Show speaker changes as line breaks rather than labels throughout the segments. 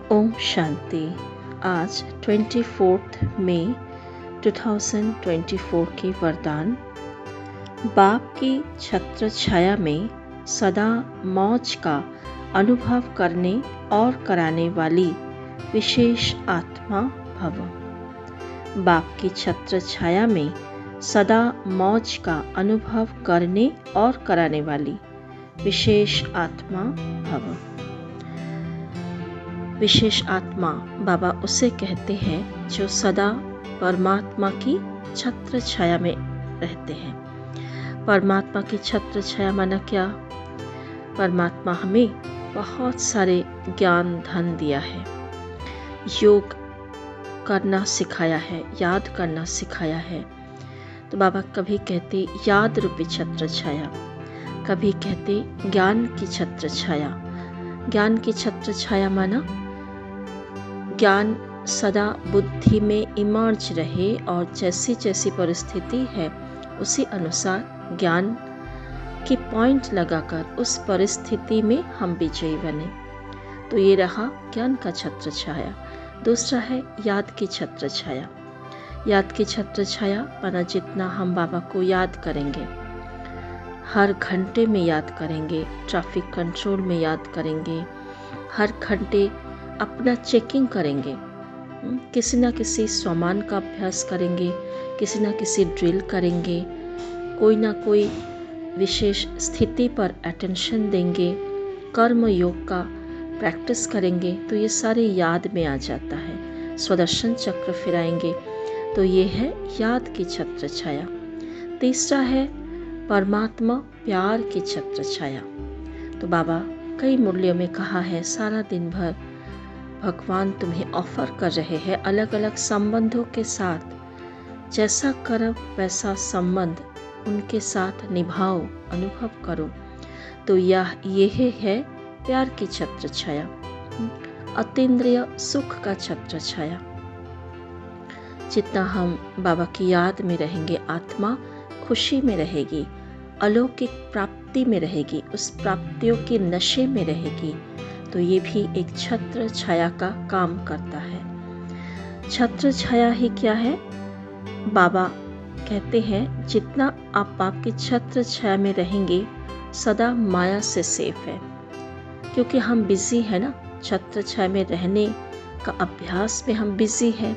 ओम शांति। आज 24 मई 2024 की वरदान। बाप की छत्र छाया में सदा मौज का अनुभव करने और कराने वाली विशेष आत्मा भव। बाप की छत्र छाया में सदा मौज का अनुभव करने और कराने वाली विशेष आत्मा भव। विशेष आत्मा बाबा उसे कहते हैं जो सदा परमात्मा की छत्र छाया में रहते हैं। परमात्मा की छत्र छाया माना क्या? परमात्मा हमें बहुत सारे ज्ञान धन दिया है, योग करना सिखाया है, याद करना सिखाया है। तो बाबा कभी कहते याद रूपी छत्र छाया, कभी कहते ज्ञान की छत्र छाया। ज्ञान की छत्र छाया माना ज्ञान सदा बुद्धि में इमर्ज रहे और जैसी जैसी परिस्थिति है उसी अनुसार ज्ञान की पॉइंट लगाकर उस परिस्थिति में हम विजयी बने। तो ये रहा ज्ञान का छत्र छाया। दूसरा है याद की छत्र छाया। याद की छत्र छाया माना जितना हम बाबा को याद करेंगे, हर घंटे में याद करेंगे, ट्रैफिक कंट्रोल में याद करेंगे, हर घंटे अपना चेकिंग करेंगे, किसी ना किसी स्वमान का अभ्यास करेंगे, किसी ना किसी ड्रिल करेंगे, कोई ना कोई विशेष स्थिति पर अटेंशन देंगे, कर्म योग का प्रैक्टिस करेंगे, तो ये सारे याद में आ जाता है। स्वदर्शन चक्र फिराएंगे, तो ये है याद की छत्र छाया। तीसरा है परमात्मा प्यार की छत्र छाया। तो बाबा कई मूल्यों में कहा है, सारा दिन भर भगवान तुम्हें ऑफर कर रहे हैं अलग अलग संबंधों के साथ, जैसा करो वैसा संबंध उनके साथ निभाओ, अनुभव करो। तो यह है प्यार की छत्र छाया। अतीन्द्रिय सुख का छत्र छाया। जितना हम बाबा की याद में रहेंगे, आत्मा खुशी में रहेगी, अलौकिक प्राप्ति में रहेगी, उस प्राप्तियों के नशे में रहेगी। तो ये भी एक छत्र छाया का काम करता है। छत्र छाया ही क्या है? बाबा कहते हैं जितना आप बाप की छत्र छाया में रहेंगे सदा माया से सेफ है, क्योंकि हम बिजी है ना, छत्र छाया में रहने का अभ्यास में हम बिजी हैं।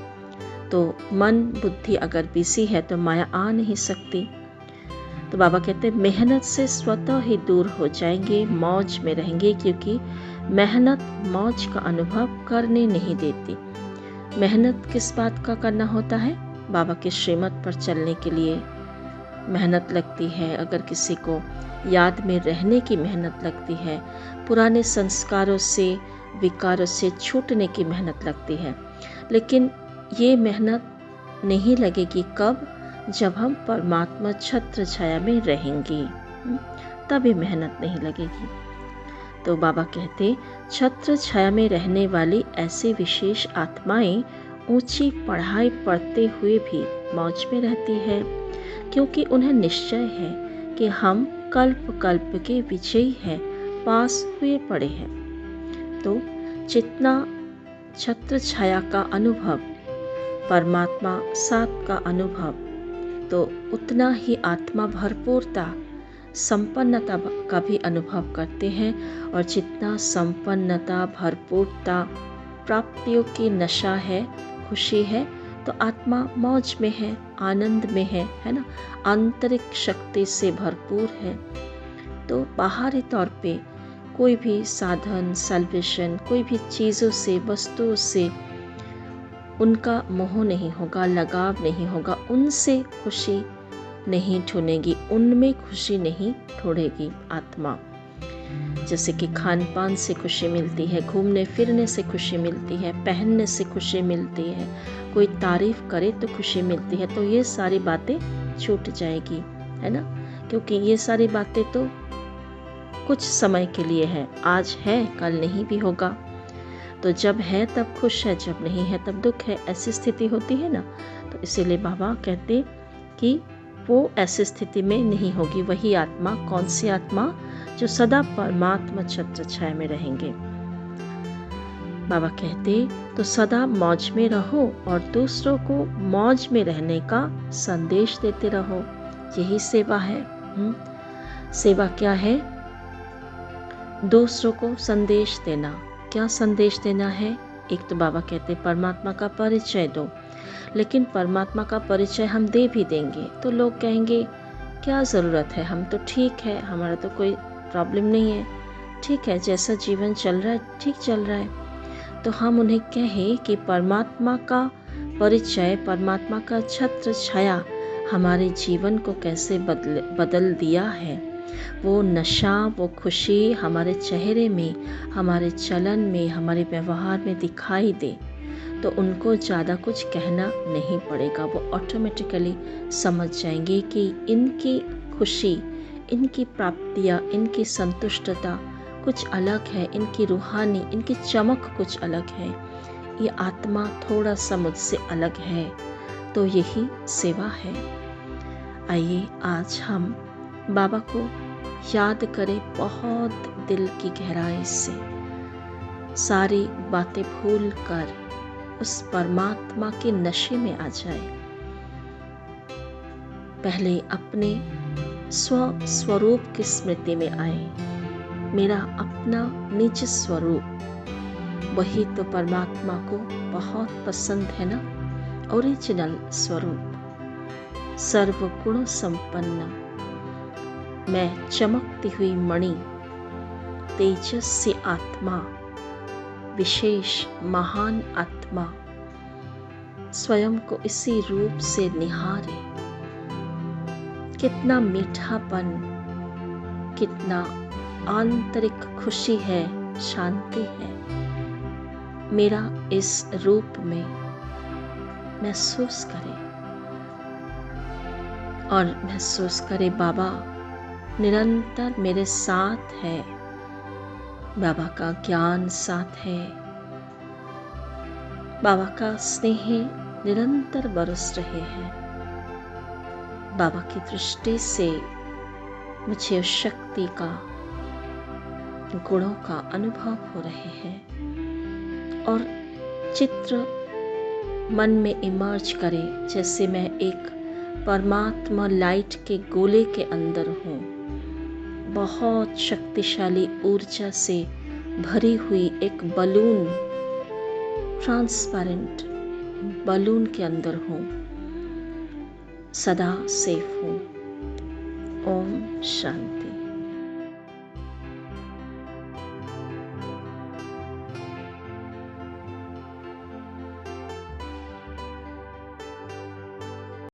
तो मन बुद्धि अगर बिजी है तो माया आ नहीं सकती। तो बाबा कहते हैं मेहनत से स्वतः ही दूर हो जाएंगे, मौज में रहेंगे, क्योंकि मेहनत मौज का अनुभव करने नहीं देती। मेहनत किस बात का करना होता है? बाबा के श्रीमत पर चलने के लिए मेहनत लगती है। अगर किसी को याद में रहने की मेहनत लगती है, पुराने संस्कारों से विकारों से छूटने की मेहनत लगती है। लेकिन ये मेहनत नहीं लगेगी कब? जब हम परमात्मा छत्र छाया में रहेंगे, तभी मेहनत नहीं लगेगी। तो बाबा कहते छत्र छाया में रहने वाली ऐसी विशेष आत्माएं ऊंची पढ़ाई पढ़ते हुए भी मौज में रहती है, क्योंकि उन्हें निश्चय है कि हम कल्प कल्प के विजयी हैं, पास हुए पड़े हैं। तो जितना छत्र छाया का अनुभव, परमात्मा साथ का अनुभव, तो उतना ही आत्मा भरपूरता संपन्नता का भी अनुभव करते हैं। और जितना संपन्नता भरपूरता प्राप्तियों की नशा है, खुशी है, तो आत्मा मौज में है, आनंद में है ना, आंतरिक शक्ति से भरपूर है। तो बाहरी तौर पे कोई भी साधन, सल्वेशन, कोई भी चीज़ों से, वस्तुओं से उनका मोह नहीं होगा, लगाव नहीं होगा, उनसे खुशी नहीं ढूंढेगी, उनमें खुशी नहीं ढूंढेगी आत्मा। जैसे कि खान पान से खुशी मिलती है, घूमने फिरने से खुशी मिलती है, पहनने से खुशी मिलती है, कोई तारीफ करे तो खुशी मिलती है, तो ये सारी बातें छूट जाएगी, है ना, क्योंकि ये सारी बातें तो कुछ समय के लिए है, आज है कल नहीं भी होगा। तो जब है तब खुश है, जब नहीं है तब दुख है, ऐसी स्थिति होती है ना। तो इसीलिए बाबा कहते कि वो ऐसी स्थिति में नहीं होगी। वही आत्मा, कौन सी आत्मा? जो सदा परमात्मा छत्र छाया में रहेंगे। बाबा कहते तो सदा मौज में रहो और दूसरों को मौज में रहने का संदेश देते रहो। यही सेवा है। सेवा क्या है? दूसरों को संदेश देना। क्या संदेश देना है? एक तो बाबा कहते परमात्मा का परिचय दो, लेकिन परमात्मा का परिचय हम दे भी देंगे तो लोग कहेंगे क्या ज़रूरत है, हम तो ठीक है, हमारा तो कोई प्रॉब्लम नहीं है, ठीक है, जैसा जीवन चल रहा है ठीक चल रहा है। तो हम उन्हें कहें कि परमात्मा का परिचय, परमात्मा का छत्र छाया हमारे जीवन को कैसे बदल दिया है। वो नशा, वो खुशी हमारे चेहरे में, हमारे चलन में, हमारे व्यवहार में दिखाई दे तो उनको ज़्यादा कुछ कहना नहीं पड़ेगा। वो ऑटोमेटिकली समझ जाएंगे कि इनकी खुशी, इनकी प्राप्तियाँ, इनकी संतुष्टता कुछ अलग है, इनकी रूहानी, इनकी चमक कुछ अलग है, ये आत्मा थोड़ा सा मुझसे अलग है। तो यही सेवा है। आइए आज हम बाबा को याद करें बहुत दिल की गहराई से, सारी बातें भूल कर उस परमात्मा के नशे में आ जाए। पहले अपने स्वरूप की स्मृति में आए। मेरा अपना निज स्वरूप, वही तो परमात्मा को बहुत पसंद है ना। ओरिजिनल स्वरूप, सर्वगुण संपन्न, मैं चमकती हुई मणि, तेजस्वी आत्मा, विशेष महान आत्मा, स्वयं को इसी रूप से निहारे। कितना मीठापन, कितना आंतरिक खुशी है, शांति है मेरा इस रूप में महसूस करें। और महसूस करे बाबा निरंतर मेरे साथ है, बाबा का ज्ञान साथ है, बाबा का स्नेह निरंतर बरस रहे हैं। बाबा की दृष्टि से मुझे शक्ति का, गुणों का अनुभव हो रहे हैं। और चित्र मन में इमर्ज करे जैसे मैं एक परमात्मा लाइट के गोले के अंदर हूँ, बहुत शक्तिशाली ऊर्जा से भरी हुई एक बलून, ट्रांसपेरेंट बलून के अंदर हूँ, सदा सेफ हूँ। ओम शांति।